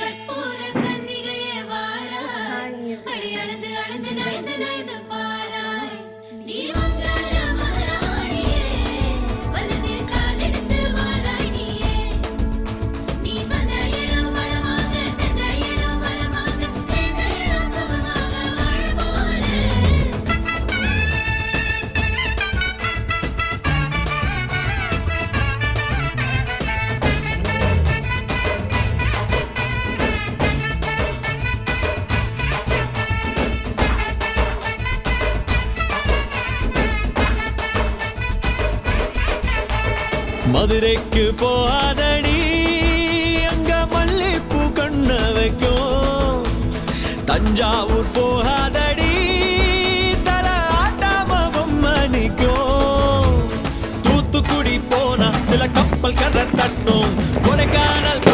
கற்பூர கன்னிகையே வாராய், அடி அளந்து அளந்து நயந்து நயந்து பாராய். நீ மங்கள மகாராணியே, வலதில் காலெடுத்து வாராய் நீயே. நீ வந்த இடம் வளமாக, சென்ற இடம் வளமாக, சேர்ந்த இடம் சுகமாக வாழ போறேன். மதுரைக்கு போகாதடி, அங்க மல்லிப்பூ கண்ண வைக்கும். தஞ்சாவூர் போகாதடி, தல ஆட்டாம பொம்மணிக்கும். தூத்துக்குடி போனா சில கப்பல் கரை தட்டும். கொடைக்கானல்